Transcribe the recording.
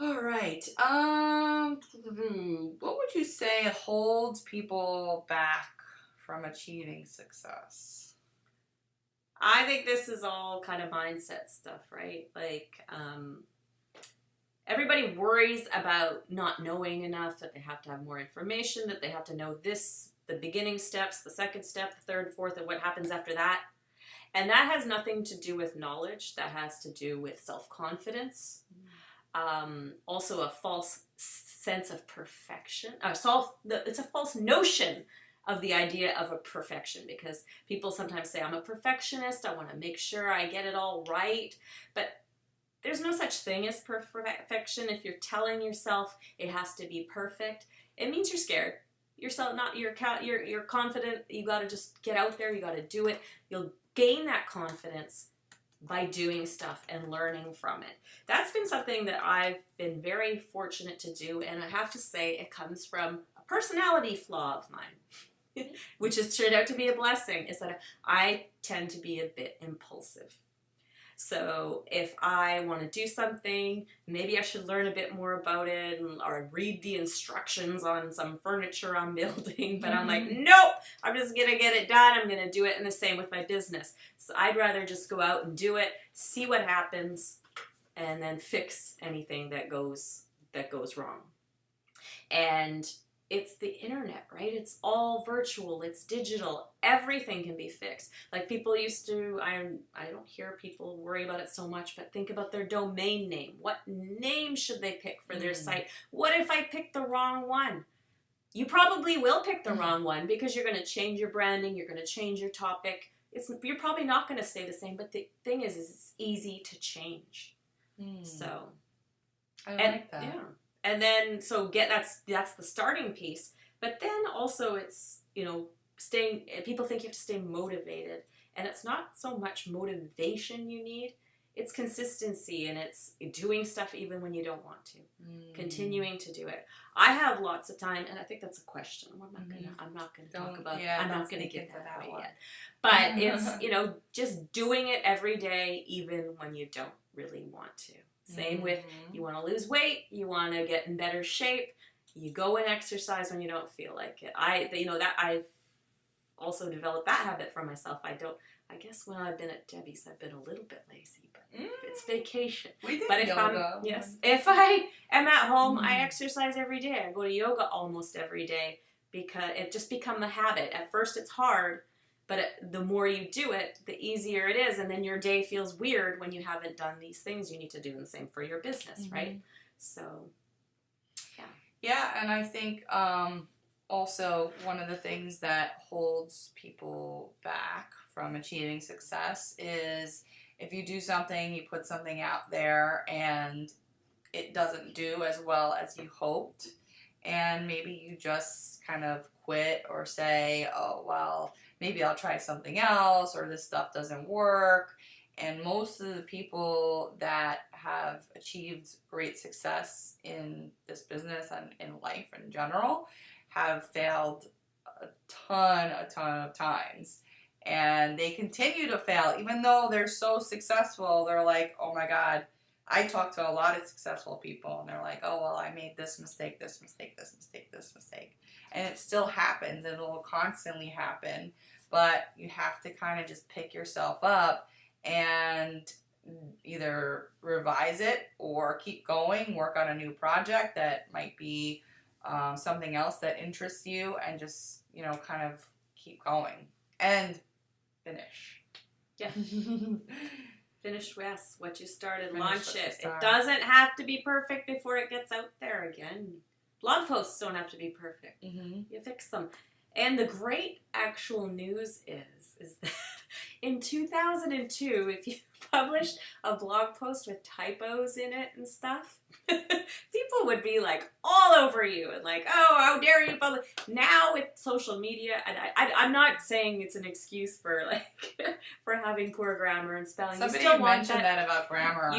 All right. What would you say holds people back from achieving success? I think this is all kind of mindset stuff, right? Everybody worries about not knowing enough, that they have to have more information, that they have to know this, the beginning steps, the second step, the third, fourth, and what happens after that. And that has nothing to do with knowledge. That has to do with self-confidence. Also a false sense of perfection. It's a false notion of the idea of a perfection, because people sometimes say, I'm a perfectionist, I want to make sure I get it all right. But there's no such thing as perfection. If you're telling yourself it has to be perfect, it means you're scared. You're confident. You got to just get out there. You got to do it. You'll gain that confidence by doing stuff and learning from it. That's been something that I've been very fortunate to do, and I have to say it comes from a personality flaw of mine, which has turned out to be a blessing, is that I tend to be a bit impulsive. So if I want to do something, maybe I should learn a bit more about it, or read the instructions on some furniture I'm building, but I'm like, nope, I'm just going to get it done. I'm going to do it. And the same with my business. So I'd rather just go out and do it, see what happens, and then fix anything that goes wrong. And it's the internet, right? It's all virtual, it's digital, everything can be fixed. Like people used to, I don't hear people worry about it so much, but think about their domain name. What name should they pick for their site? What if I pick the wrong one? You probably will pick the wrong one, because you're going to change your branding, you're going to change your topic. You're probably not going to stay the same, but the thing is it's easy to change. So, I like that. Yeah. And then, so that's the starting piece. But then also it's, people think you have to stay motivated. And it's not so much motivation you need. It's consistency, and it's doing stuff even when you don't want to. Continuing to do it. I have lots of time, and I think that's a question. I'm not gonna talk about. Yeah, I'm not gonna get to that one yet. But it's just doing it every day, even when you don't really want to. Same with, you want to lose weight, you want to get in better shape, you go and exercise when you don't feel like it. I've also developed that habit for myself. I guess when I've been at Debbie's, I've been a little bit lazy, but it's vacation. We did but if yoga. If I am at home, I exercise every day. I go to yoga almost every day, because it just become a habit. At first it's hard, but the more you do it, the easier it is. And then your day feels weird when you haven't done these things you need to do. And the same for your business, right? So, yeah. Yeah, and I think also one of the things that holds people back from achieving success is if you do something, you put something out there, and it doesn't do as well as you hoped. And maybe you just kind of quit or say, oh, well, maybe I'll try something else, or this stuff doesn't work. And most of the people that have achieved great success in this business and in life in general have failed a ton of times. And they continue to fail, even though they're so successful. They're like, oh my God. I talk to a lot of successful people, and they're like, oh, well, I made this mistake, this mistake, this mistake, this mistake. And it still happens, and it will constantly happen. But you have to kind of just pick yourself up and either revise it or keep going, work on a new project that might be something else that interests you, and just, kind of keep going and finish. Yeah. Finish what you started, Finish launch what you it. It started. doesn't have to be perfect before it gets out there again. Blog posts don't have to be perfect. You fix them. And the great actual news is that in 2002, if you published a blog post with typos in it and stuff, people would be like all over you and like, oh, how dare you publish. Now with social media, and I'm not saying it's an excuse for for having poor grammar and spelling. Somebody you still want mentioned that about grammar.